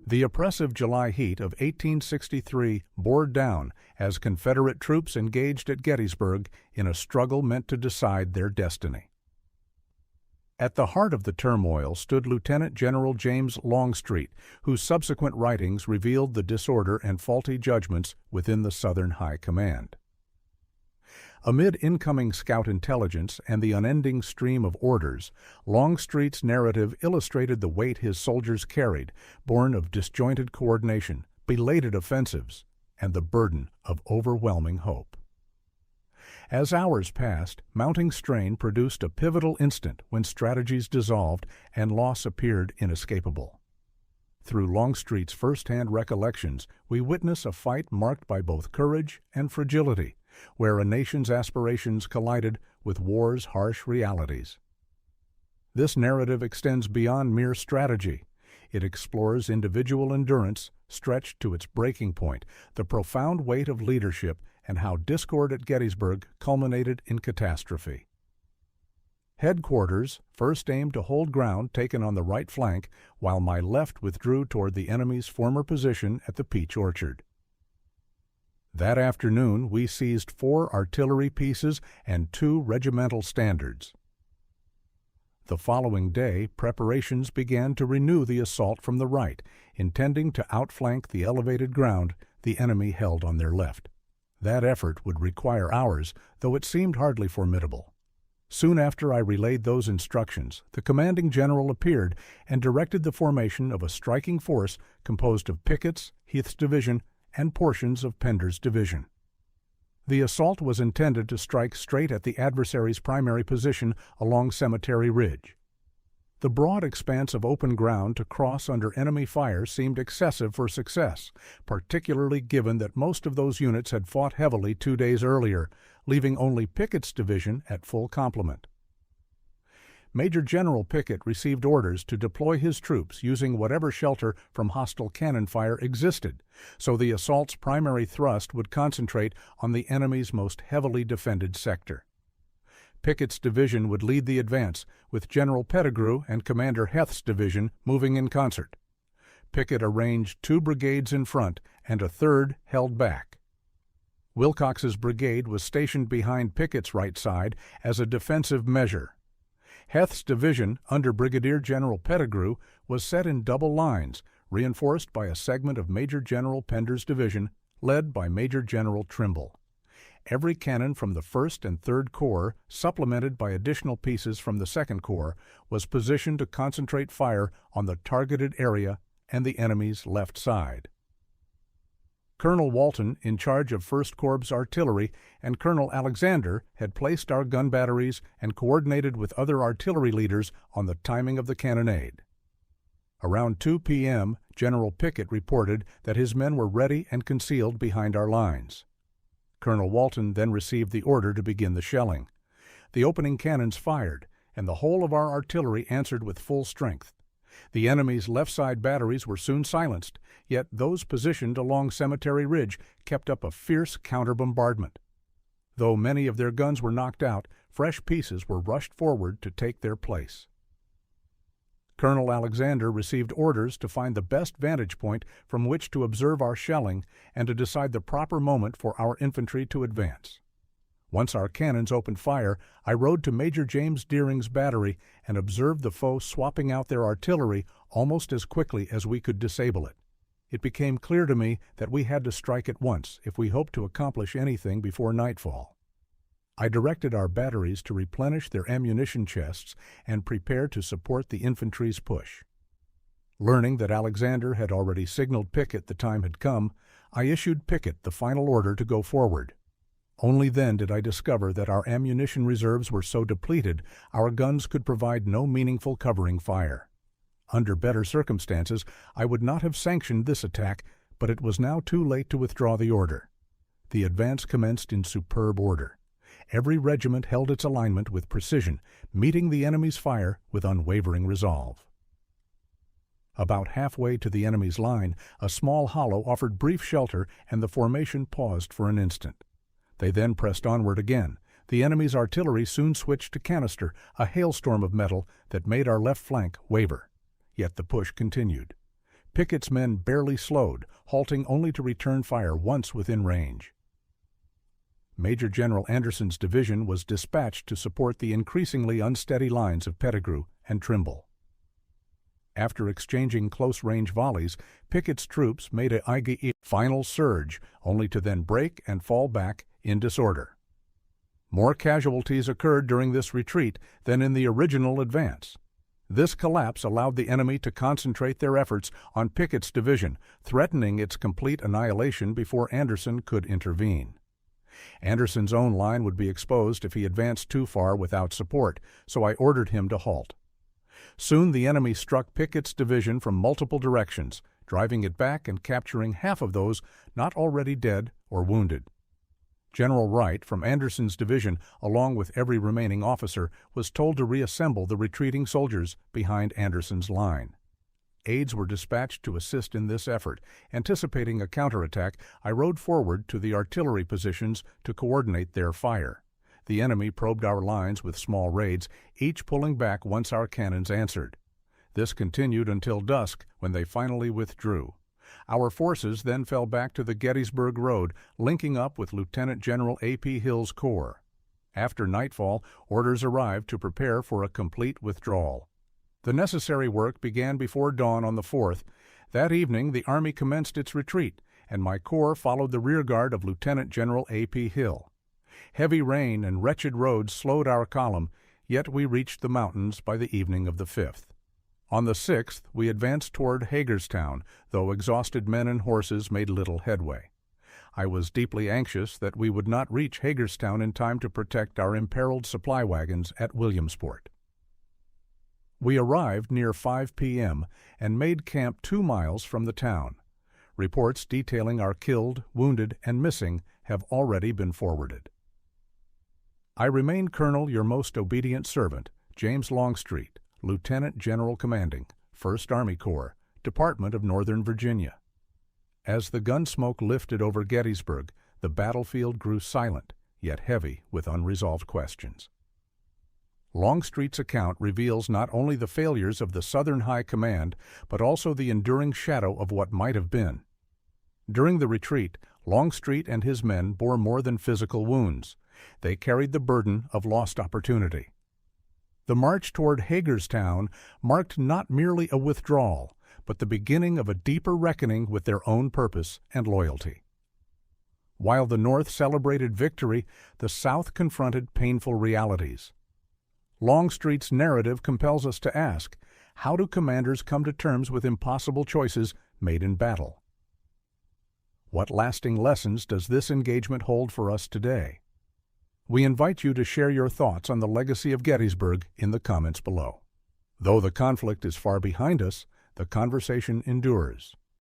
The oppressive July heat of 1863 bore down as Confederate troops engaged at Gettysburg in a struggle meant to decide their destiny. At the heart of the turmoil stood Lieutenant General James Longstreet, whose subsequent writings revealed the disorder and faulty judgments within the Southern High Command. Amid incoming scout intelligence and the unending stream of orders, Longstreet's narrative illustrated the weight his soldiers carried, born of disjointed coordination, belated offensives, and the burden of overwhelming hope. As hours passed, mounting strain produced a pivotal instant when strategies dissolved and loss appeared inescapable. Through Longstreet's first-hand recollections, we witness a fight marked by both courage and fragility, where a nation's aspirations collided with war's harsh realities. This narrative extends beyond mere strategy. It explores individual endurance stretched to its breaking point, the profound weight of leadership, and how discord at Gettysburg culminated in catastrophe. Headquarters first aimed to hold ground taken on the right flank, while my left withdrew toward the enemy's former position at the Peach Orchard. That afternoon, we seized 4 artillery pieces and 2 regimental standards. The following day, preparations began to renew the assault from the right, intending to outflank the elevated ground the enemy held on their left. That effort would require hours, though it seemed hardly formidable. Soon after I relayed those instructions, the commanding general appeared and directed the formation of a striking force composed of Pickett's, Heath's division, and portions of Pender's division. The assault was intended to strike straight at the adversary's primary position along Cemetery Ridge. The broad expanse of open ground to cross under enemy fire seemed excessive for success, particularly given that most of those units had fought heavily 2 days earlier, leaving only Pickett's division at full complement. Major General Pickett received orders to deploy his troops using whatever shelter from hostile cannon fire existed, so the assault's primary thrust would concentrate on the enemy's most heavily defended sector. Pickett's division would lead the advance, with General Pettigrew and Commander Heth's division moving in concert. Pickett arranged 2 brigades in front, and a 3rd held back. Wilcox's brigade was stationed behind Pickett's right side as a defensive measure. Heth's division, under Brigadier General Pettigrew, was set in double lines, reinforced by a segment of Major General Pender's division, led by Major General Trimble. Every cannon from the 1st and 3rd Corps, supplemented by additional pieces from the 2nd Corps, was positioned to concentrate fire on the targeted area and the enemy's left side. Colonel Walton, in charge of 1st Corps artillery, and Colonel Alexander had placed our gun batteries and coordinated with other artillery leaders on the timing of the cannonade. Around 2 p.m., General Pickett reported that his men were ready and concealed behind our lines. Colonel Walton then received the order to begin the shelling. The opening cannons fired, and the whole of our artillery answered with full strength. The enemy's left side batteries were soon silenced, yet those positioned along Cemetery Ridge kept up a fierce counter-bombardment. Though many of their guns were knocked out, fresh pieces were rushed forward to take their place. Colonel Alexander received orders to find the best vantage point from which to observe our shelling and to decide the proper moment for our infantry to advance. Once our cannons opened fire, I rode to Major James Deering's battery and observed the foe swapping out their artillery almost as quickly as we could disable it. It became clear to me that we had to strike at once if we hoped to accomplish anything before nightfall. I directed our batteries to replenish their ammunition chests and prepare to support the infantry's push. Learning that Alexander had already signaled Pickett the time had come, I issued Pickett the final order to go forward. Only then did I discover that our ammunition reserves were so depleted our guns could provide no meaningful covering fire. Under better circumstances, I would not have sanctioned this attack, but it was now too late to withdraw the order. The advance commenced in superb order. Every regiment held its alignment with precision, meeting the enemy's fire with unwavering resolve. About halfway to the enemy's line, a small hollow offered brief shelter, and the formation paused for an instant. They then pressed onward again. The enemy's artillery soon switched to canister, a hailstorm of metal that made our left flank waver. Yet the push continued. Pickett's men barely slowed, halting only to return fire once within range. Major General Anderson's division was dispatched to support the increasingly unsteady lines of Pettigrew and Trimble. After exchanging close-range volleys, Pickett's troops made a final surge, only to then break and fall back in disorder. More casualties occurred during this retreat than in the original advance. This collapse allowed the enemy to concentrate their efforts on Pickett's division, threatening its complete annihilation before Anderson could intervene. Anderson's own line would be exposed if he advanced too far without support, so I ordered him to halt. Soon the enemy struck Pickett's division from multiple directions, driving it back and capturing half of those not already dead or wounded. General Wright, from Anderson's division, along with every remaining officer, was told to reassemble the retreating soldiers behind Anderson's line. Aides were dispatched to assist in this effort. Anticipating a counterattack, I rode forward to the artillery positions to coordinate their fire. The enemy probed our lines with small raids, each pulling back once our cannons answered. This continued until dusk, when they finally withdrew. Our forces then fell back to the Gettysburg Road, linking up with Lieutenant General A.P. Hill's corps. After nightfall, orders arrived to prepare for a complete withdrawal. The necessary work began before dawn on the 4th. That evening the Army commenced its retreat, and my corps followed the rearguard of Lieutenant General A.P. Hill. Heavy rain and wretched roads slowed our column, yet we reached the mountains by the evening of the 5th. On the 6th we advanced toward Hagerstown, though exhausted men and horses made little headway. I was deeply anxious that we would not reach Hagerstown in time to protect our imperiled supply wagons at Williamsport. We arrived near 5 p.m. and made camp 2 miles from the town. Reports detailing our killed, wounded, and missing have already been forwarded. I remain Colonel, your most obedient servant, James Longstreet, Lieutenant General Commanding, 1st Army Corps, Department of Northern Virginia. As the gun smoke lifted over Gettysburg, the battlefield grew silent, yet heavy with unresolved questions. Longstreet's account reveals not only the failures of the Southern High Command, but also the enduring shadow of what might have been. During the retreat, Longstreet and his men bore more than physical wounds. They carried the burden of lost opportunity. The march toward Hagerstown marked not merely a withdrawal, but the beginning of a deeper reckoning with their own purpose and loyalty. While the North celebrated victory, the South confronted painful realities. Longstreet's narrative compels us to ask, how do commanders come to terms with impossible choices made in battle? What lasting lessons does this engagement hold for us today? We invite you to share your thoughts on the legacy of Gettysburg in the comments below. Though the conflict is far behind us, the conversation endures.